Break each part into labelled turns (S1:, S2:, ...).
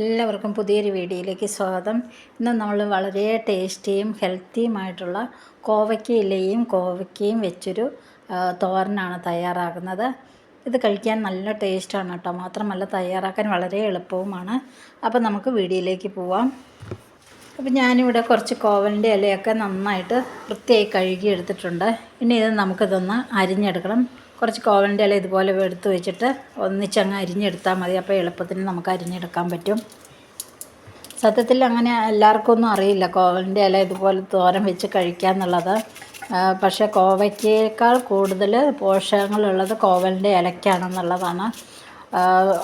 S1: എല്ലാവർക്കും പുതിയൊരു വീഡിയോയിലേക്ക് സ്വാഗതം. ഇന്ന് നമ്മൾ വളരെ ടേസ്റ്റിയും ഹെൽത്തിയുമായിട്ടുള്ള കോവയ്ക്കയിലയും കോവയ്ക്കയും വെച്ചൊരു തോരനാണ് തയ്യാറാക്കുന്നത്. ഇത് കഴിക്കാൻ നല്ല ടേസ്റ്റാണ് കേട്ടോ, മാത്രമല്ല തയ്യാറാക്കാൻ വളരെ എളുപ്പവുമാണ്. അപ്പോൾ നമുക്ക് വീഡിയോയിലേക്ക് പോവാം. അപ്പോൾ ഞാനിവിടെ കുറച്ച് കോവലിൻ്റെ ഇലയൊക്കെ നന്നായിട്ട് വൃത്തിയായി കഴുകി എടുത്തിട്ടുണ്ട്. ഇനി ഇത് നമുക്കിതൊന്ന് അരിഞ്ഞെടുക്കണം. കുറച്ച് കോവലിൻ്റെ ഇല ഇതുപോലെ എടുത്ത് വെച്ചിട്ട് ഒന്നിച്ചങ്ങ് അരിഞ്ഞെടുത്താൽ മതി. അപ്പോൾ എളുപ്പത്തിന് നമുക്ക് അരിഞ്ഞെടുക്കാൻ പറ്റും. സത്യത്തിൽ അങ്ങനെ എല്ലാവർക്കും ഒന്നും അറിയില്ല കോവലിൻ്റെ ഇല ഇതുപോലെ തോരൻ വെച്ച് കഴിക്കുക എന്നുള്ളത്. പക്ഷേ കോവയ്ക്കേക്കാൾ കൂടുതൽ പോഷകങ്ങളുള്ളത് കോവലിൻ്റെ ഇലയ്ക്കാണെന്നുള്ളതാണ്.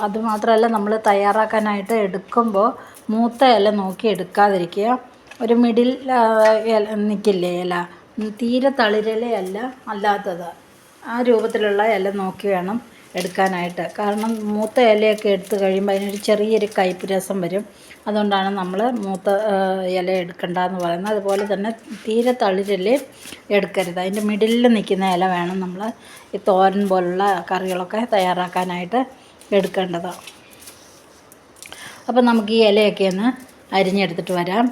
S1: അതുമാത്രമല്ല, നമ്മൾ തയ്യാറാക്കാനായിട്ട് എടുക്കുമ്പോൾ മൂത്ത ഇല നോക്കി എടുക്കാതിരിക്കുക. ഒരു മിഡിൽ നിൽക്കില്ലേ ഇല, തീരെ തളിരിലയല്ല, അല്ലാത്തത് ആ രൂപത്തിലുള്ള ഇല നോക്കി വേണം എടുക്കാനായിട്ട്. കാരണം മൂത്ത ഇലയൊക്കെ എടുത്ത് കഴിയുമ്പോൾ അതിനൊരു ചെറിയൊരു കയ്പ്പ് രസം വരും. അതുകൊണ്ടാണ് നമ്മൾ മൂത്ത ഇല എടുക്കണ്ടെന്ന് പറയുന്നത്. അതുപോലെ തന്നെ തീരെ തളിരില എടുക്കരുത്. അതിൻ്റെ മിഡിലിൽ നിൽക്കുന്ന ഇല വേണം നമ്മൾ ഈ തോരൻ പോലുള്ള കറികളൊക്കെ തയ്യാറാക്കാനായിട്ട് എടുക്കേണ്ടത്. അപ്പോൾ നമുക്ക് ഈ ഇലയൊക്കെ ഒന്ന് അരിഞ്ഞെടുത്തിട്ട് വരാം.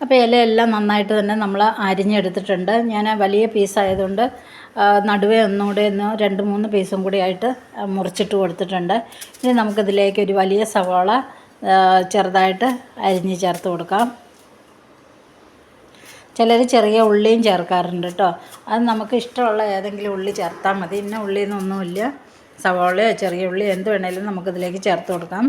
S1: അപ്പോൾ ഇലയെല്ലാം നന്നായിട്ട് തന്നെ നമ്മൾ അരിഞ്ഞെടുത്തിട്ടുണ്ട്. ഞാൻ വലിയ പീസായതുകൊണ്ട് നടുവേ ഒന്നുകൂടെ 2-3 പീസും കൂടി ആയിട്ട് മുറിച്ചിട്ട് കൊടുത്തിട്ടുണ്ട്. ഇനി നമുക്കിതിലേക്ക് ഒരു വലിയ സവാള ചെറുതായിട്ട് അരിഞ്ഞ് ചേർത്ത് കൊടുക്കാം. ചിലർ ചെറിയ ഉള്ളിയും ചേർക്കാറുണ്ട് കേട്ടോ. അത് നമുക്ക് ഇഷ്ടമുള്ള ഏതെങ്കിലും ഉള്ളി ചേർത്താൽ മതി. ഇന്ന ഉള്ളിന്നൊന്നുമില്ല, സവാളയോ ചെറിയ ഉള്ളി എന്ത് വേണേലും നമുക്കിതിലേക്ക് ചേർത്ത് കൊടുക്കാം.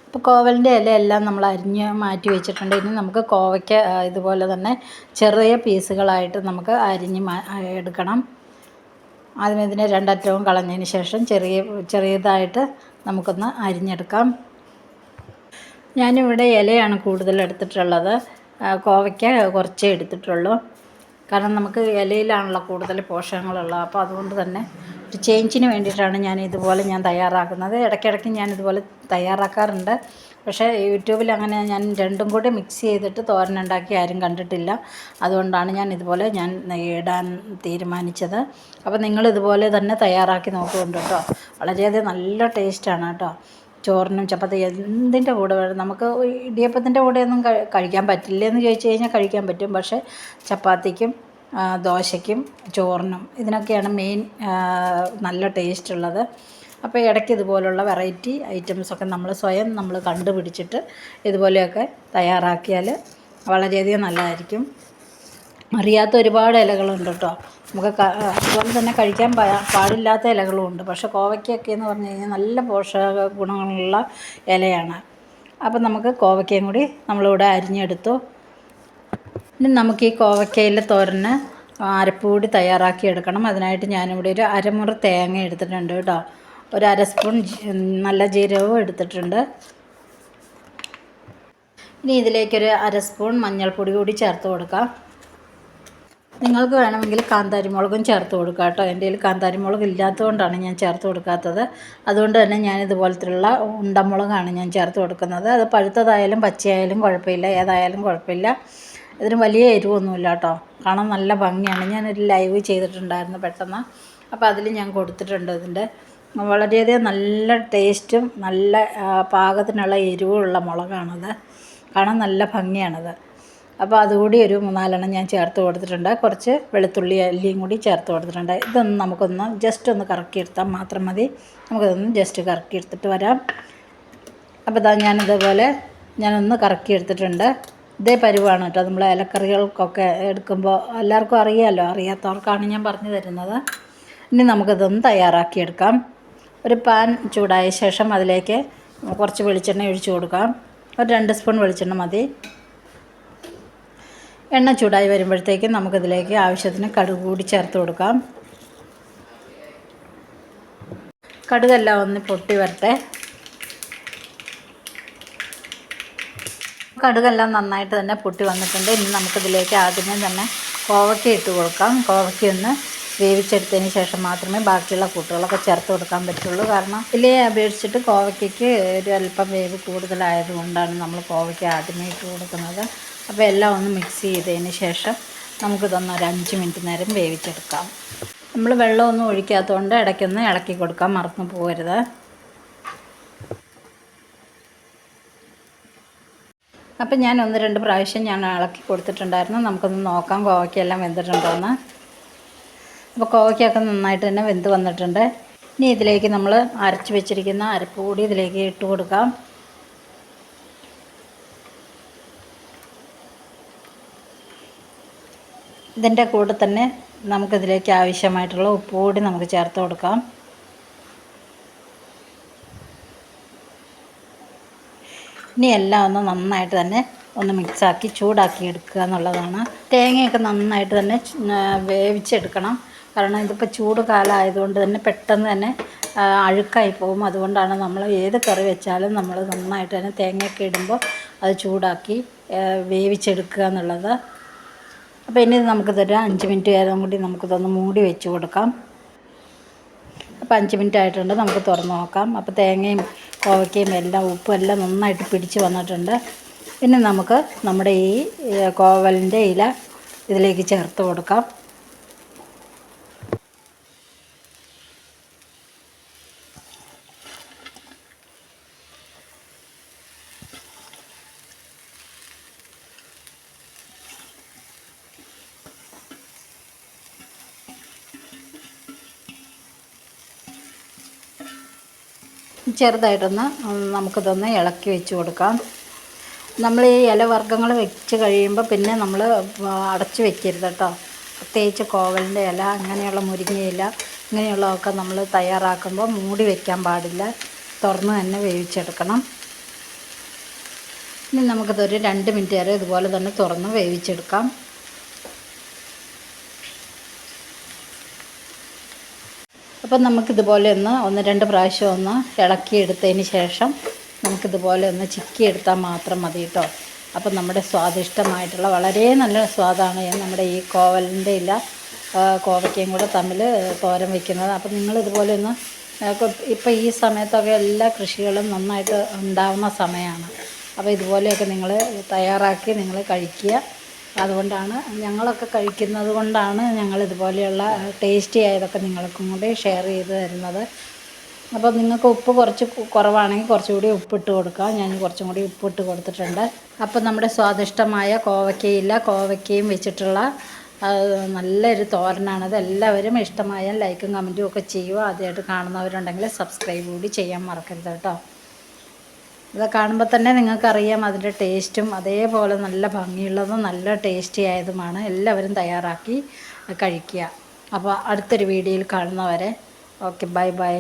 S1: അപ്പോൾ കോവലിൻ്റെ ഇലയെല്ലാം നമ്മൾ അരിഞ്ഞ് മാറ്റി വെച്ചിട്ടുണ്ട്. ഇനി നമുക്ക് കോവയ്ക്ക ഇതുപോലെ തന്നെ ചെറിയ പീസുകളായിട്ട് നമുക്ക് അരിഞ്ഞ് എടുക്കണം. ആദ്യം ഇതിനെ 2 അറ്റവും കളഞ്ഞതിന് ശേഷം ചെറിയതായിട്ട് നമുക്കൊന്ന് അരിഞ്ഞെടുക്കാം. ഞാനിവിടെ ഇലയാണ് കൂടുതൽ എടുത്തിട്ടുള്ളത്, കോവയ്ക്ക കുറച്ചേ എടുത്തിട്ടുള്ളൂ. കാരണം നമുക്ക് ഇലയിലാണല്ലോ കൂടുതൽ പോഷകങ്ങളുള്ളത്. അപ്പോൾ അതുകൊണ്ട് തന്നെ ഒരു ചേഞ്ചിന് വേണ്ടിയിട്ടാണ് ഞാൻ തയ്യാറാക്കുന്നത്. ഇടയ്ക്കിടയ്ക്ക് ഞാനിതുപോലെ തയ്യാറാക്കാറുണ്ട്. പക്ഷേ യൂട്യൂബിൽ അങ്ങനെ ഞാൻ രണ്ടും കൂടി മിക്സ് ചെയ്തിട്ട് തോരനുണ്ടാക്കി ആരും കണ്ടിട്ടില്ല. അതുകൊണ്ടാണ് ഞാൻ ഇടാൻ തീരുമാനിച്ചത്. അപ്പോൾ നിങ്ങളിതുപോലെ തന്നെ തയ്യാറാക്കി നോക്കുന്നുണ്ട് കേട്ടോ. വളരെയധികം നല്ല ടേസ്റ്റാണ് കേട്ടോ. ചോറിനും ചപ്പാത്തി എന്തിൻ്റെ കൂടെ വേണം. നമുക്ക് ഇടിയപ്പത്തിൻ്റെ കൂടെയൊന്നും കഴിക്കാൻ പറ്റില്ല എന്ന് ചോദിച്ചു കഴിഞ്ഞാൽ കഴിക്കാൻ പറ്റും. പക്ഷേ ചപ്പാത്തിക്കും ദോശയ്ക്കും ചോറിനും ഇതിനൊക്കെയാണ് മെയിൻ നല്ല ടേസ്റ്റ് ഉള്ളത്. അപ്പോൾ ഇടയ്ക്ക് ഇതുപോലുള്ള വെറൈറ്റി ഐറ്റംസൊക്കെ സ്വയം നമ്മൾ കണ്ടുപിടിച്ചിട്ട് ഇതുപോലെയൊക്കെ തയ്യാറാക്കിയാൽ വളരെയധികം നല്ലതായിരിക്കും. അറിയാത്ത ഒരുപാട് ഇലകളുണ്ട് കേട്ടോ. നമുക്ക് അതുപോലെ തന്നെ കഴിക്കാൻ പാടില്ലാത്ത ഇലകളും ഉണ്ട്. പക്ഷേ കോവയ്ക്കൊക്കെ എന്ന് പറഞ്ഞു കഴിഞ്ഞാൽ നല്ല പോഷക ഗുണങ്ങളുള്ള ഇലയാണ്. അപ്പം നമുക്ക് കോവയ്ക്കയും കൂടി നമ്മളിവിടെ അരിഞ്ഞെടുത്തു. ഇനി നമുക്ക് ഈ കോവയ്ക്കയിലെ തോരന് അരപ്പ് കൂടി തയ്യാറാക്കി എടുക്കണം. അതിനായിട്ട് ഞാനിവിടെ ഒരു അരമുറി തേങ്ങ എടുത്തിട്ടുണ്ട് കേട്ടോ. ഒരു 1/2 സ്പൂൺ നല്ല ജീരകവും എടുത്തിട്ടുണ്ട്. ഇനി ഇതിലേക്കൊരു 1/2 സ്പൂൺ മഞ്ഞൾപ്പൊടി കൂടി ചേർത്ത് കൊടുക്കാം. നിങ്ങൾക്ക് വേണമെങ്കിൽ കാന്താരിമുളകും ചേർത്ത് കൊടുക്കാം കേട്ടോ. എൻ്റെ കയ്യിൽ കാന്താരിമുളക് ഇല്ലാത്തതുകൊണ്ടാണ് ഞാൻ ചേർത്ത് കൊടുക്കാത്തത്. അതുകൊണ്ട് തന്നെ ഞാൻ ഇതുപോലത്തുള്ള ഉണ്ടമുളകാണ് ഞാൻ ചേർത്ത് കൊടുക്കുന്നത്. അത് പഴുത്തതായാലും പച്ചയായാലും കുഴപ്പമില്ല, ഏതായാലും കുഴപ്പമില്ല. ഇതിന് വലിയ എരിവൊന്നുമില്ല കേട്ടോ. കാണാൻ നല്ല ഭംഗിയാണ്. ഞാനൊരു ലൈവ് ചെയ്തിട്ടുണ്ടായിരുന്നു പെട്ടെന്ന്, അപ്പോൾ അതിൽ ഞാൻ കൊടുത്തിട്ടുണ്ട്. ഇതിൻ്റെ വളരെയധികം നല്ല ടേസ്റ്റും നല്ല പാകത്തിനുള്ള എരിവുള്ള മുളകാണത്. കാണാൻ നല്ല ഭംഗിയാണത്. അപ്പോൾ അതുകൂടി ഒരു 3-4 ഞാൻ ചേർത്ത് കൊടുത്തിട്ടുണ്ട്. കുറച്ച് വെളുത്തുള്ളി അല്ലിയും കൂടി ചേർത്ത് കൊടുത്തിട്ടുണ്ട്. ഇതൊന്ന് നമുക്കൊന്ന് ജസ്റ്റ് ഒന്ന് കറക്കിയെടുത്താൽ മാത്രം മതി. നമുക്കിതൊന്ന് ജസ്റ്റ് കറക്കിയെടുത്തിട്ട് വരാം. അപ്പോൾ ഞാനൊന്ന് കറക്കിയെടുത്തിട്ടുണ്ട്. ഇതേ പരുവാണ് കേട്ടോ. നമ്മൾ ഇലക്കറികൾക്കൊക്കെ എടുക്കുമ്പോൾ എല്ലാവർക്കും അറിയാമല്ലോ, അറിയാത്തവർക്കാണ് ഞാൻ പറഞ്ഞു തരുന്നത്. ഇനി നമുക്കിതൊന്ന് തയ്യാറാക്കിയെടുക്കാം. ഒരു പാൻ ചൂടായ ശേഷം അതിലേക്ക് കുറച്ച് വെളിച്ചെണ്ണ ഒഴിച്ച് കൊടുക്കാം. ഒരു 2 സ്പൂൺ വെളിച്ചെണ്ണ മതി. എണ്ണ ചൂടായി വരുമ്പോഴത്തേക്കും നമുക്കിതിലേക്ക് ആവശ്യത്തിന് കടുക് കൂടി ചേർത്ത് കൊടുക്കാം. കടുകെല്ലാം ഒന്ന് പൊട്ടി വരട്ടെ. കടുകെല്ലാം നന്നായിട്ട് തന്നെ പൊട്ടി വന്നിട്ടുണ്ട്. ഇനി നമുക്കിതിലേക്ക് ആദ്യമേ തന്നെ കോവയ്ക്ക ഇട്ട് കൊടുക്കാം. കോവയ്ക്ക ഒന്ന് വേവിച്ചെടുത്തതിന് ശേഷം മാത്രമേ ബാക്കിയുള്ള കൂട്ടുകളൊക്കെ ചേർത്ത് കൊടുക്കാൻ പറ്റുള്ളൂ. കാരണം ഇലയെ അപേക്ഷിച്ചിട്ട് കോവയ്ക്കയ്ക്ക് ഒരു അല്പം വേവ് കൂടുതലായതുകൊണ്ടാണ് നമ്മൾ കോവയ്ക്ക ആദ്യമേ ഇട്ട് കൊടുക്കുന്നത്. അപ്പോൾ എല്ലാം ഒന്ന് മിക്സ് ചെയ്തതിന് ശേഷം നമുക്കിതൊന്ന് ഒരു 5 മിനിറ്റ് നേരം വേവിച്ചെടുക്കാം. നമ്മൾ വെള്ളമൊന്നും ഒഴിക്കാത്തതുകൊണ്ട് ഇടയ്ക്കൊന്ന് ഇളക്കി കൊടുക്കാൻ മറന്നു പോകരുത്. അപ്പം ഞാൻ 1-2 പ്രാവശ്യം ഞാൻ ഇളക്കി കൊടുത്തിട്ടുണ്ടായിരുന്നു. നമുക്കൊന്ന് നോക്കാം കോവയ്ക്കെല്ലാം വെന്തിട്ടുണ്ടോയെന്ന്. അപ്പോൾ കോവയ്ക്കൊക്കെ നന്നായിട്ട് തന്നെ വെന്ത് വന്നിട്ടുണ്ട്. ഇനി ഇതിലേക്ക് നമ്മൾ അരച്ച് വെച്ചിരിക്കുന്ന അരപ്പ് കൂടി ഇതിലേക്ക് ഇട്ട് കൊടുക്കാം. ഇതിൻ്റെ കൂടെ തന്നെ നമുക്കിതിലേക്ക് ആവശ്യമായിട്ടുള്ള ഉപ്പ് കൂടി നമുക്ക് ചേർത്ത് കൊടുക്കാം. ഇനി എല്ലാം ഒന്ന് നന്നായിട്ട് തന്നെ ഒന്ന് മിക്സാക്കി ചൂടാക്കി എടുക്കുക എന്നുള്ളതാണ്. തേങ്ങയൊക്കെ നന്നായിട്ട് തന്നെ വേവിച്ചെടുക്കണം. കാരണം ഇതിപ്പോൾ ചൂട് കാലമായതുകൊണ്ട് തന്നെ പെട്ടെന്ന് തന്നെ അഴുക്കായി പോകും. അതുകൊണ്ടാണ് നമ്മൾ ഏത് കറി വെച്ചാലും നമ്മൾ നന്നായിട്ട് തന്നെ തേങ്ങയൊക്കെ ഇടുമ്പോൾ അത് ചൂടാക്കി വേവിച്ചെടുക്കുക എന്നുള്ളത്. അപ്പോൾ ഇനി നമുക്കിതൊരു 5 മിനിറ്റ് നേരം കൂടി നമുക്കിതൊന്ന് മൂടി വെച്ച് കൊടുക്കാം. അപ്പോൾ 5 മിനിറ്റ് ആയിട്ടുണ്ട്. നമുക്ക് തുറന്ന് നോക്കാം. അപ്പോൾ തേങ്ങയും കോവയ്ക്കയും എല്ലാം ഉപ്പും എല്ലാം നന്നായിട്ട് പിടിച്ച് വന്നിട്ടുണ്ട്. പിന്നെ നമുക്ക് നമ്മുടെ ഈ കോവലിൻ്റെ ഇല ഇതിലേക്ക് ചേർത്ത് കൊടുക്കാം. ചെറുതായിട്ടൊന്ന് നമുക്കിതൊന്ന് ഇളക്കി വെച്ച് കൊടുക്കാം. നമ്മൾ ഈ ഇലവർഗ്ഗങ്ങൾ വെച്ച് കഴിയുമ്പോൾ പിന്നെ നമ്മൾ അടച്ച് വെക്കരുത് കേട്ടോ. പ്രത്യേകിച്ച് കോവലിൻ്റെ ഇല, അങ്ങനെയുള്ള മുരിങ്ങയില, ഇങ്ങനെയുള്ളതൊക്കെ നമ്മൾ തയ്യാറാക്കുമ്പോൾ മൂടി വയ്ക്കാൻ പാടില്ല. തുറന്ന് തന്നെ വേവിച്ചെടുക്കണം. ഇനി നമുക്കിതൊരു 2 മിനിറ്റ് വരെ ഇതുപോലെ തന്നെ തുറന്ന് വേവിച്ചെടുക്കാം. അപ്പം നമുക്കിതുപോലെ ഒന്ന് 1-2 പ്രാവശ്യം ഒന്ന് ഇളക്കിയെടുത്തതിന് ശേഷം നമുക്കിതുപോലെ ഒന്ന് ചിക്കിയെടുത്താൽ മാത്രം മതി കേട്ടോ. അപ്പം നമ്മുടെ സ്വാദിഷ്ടമായിട്ടുള്ള വളരെ നല്ല സ്വാദാണ് നമ്മുടെ ഈ കോവലിൻ്റെ ഇല കോവയ്ക്കയും കൂടെ തമ്മിൽ തോരൻ വയ്ക്കുന്നത്. അപ്പം നിങ്ങളിതുപോലെ ഒന്ന് ഇപ്പോൾ ഈ സമയത്തൊക്കെ എല്ലാ കൃഷികളും നന്നായിട്ട് ഉണ്ടാകുന്ന സമയമാണ്. അപ്പോൾ ഇതുപോലെയൊക്കെ നിങ്ങൾ തയ്യാറാക്കി നിങ്ങൾ കഴിക്കുക. അതുകൊണ്ടാണ് ഞങ്ങളൊക്കെ കഴിക്കുന്നത് കൊണ്ടാണ് ഞങ്ങളിതുപോലെയുള്ള ടേസ്റ്റി ആയതൊക്കെ നിങ്ങൾക്കും കൂടി ഷെയർ ചെയ്ത് തരുന്നത്. അപ്പോൾ നിങ്ങൾക്ക് ഉപ്പ് കുറച്ച് കുറവാണെങ്കിൽ കുറച്ചുകൂടി ഉപ്പിട്ട് കൊടുക്കുക. ഞാൻ കുറച്ചും കൂടി ഉപ്പിട്ട് കൊടുത്തിട്ടുണ്ട്. അപ്പോൾ നമ്മുടെ സ്വാദിഷ്ടമായ കോവയ്ക്കയും വെച്ചിട്ടുള്ള നല്ലൊരു തോരനാണത്. എല്ലാവരും ഇഷ്ടമായാൽ ലൈക്കും കമൻറ്റും ഒക്കെ ചെയ്യുക. ആദ്യമായിട്ട് കാണുന്നവരുണ്ടെങ്കിൽ സബ്സ്ക്രൈബ് കൂടി ചെയ്യാൻ മറക്കരുത് കേട്ടോ. ഇത് കാണുമ്പോൾ തന്നെ നിങ്ങൾക്കറിയാം അതിൻ്റെ ടേസ്റ്റും അതേപോലെ നല്ല ഭംഗിയുള്ളതും നല്ല ടേസ്റ്റി ആയതുമാണ്. എല്ലാവരും തയ്യാറാക്കി കഴിക്കുക. അപ്പോൾ അടുത്തൊരു വീഡിയോയിൽ കാണുന്നവരെ ഓക്കെ, ബൈ ബൈ.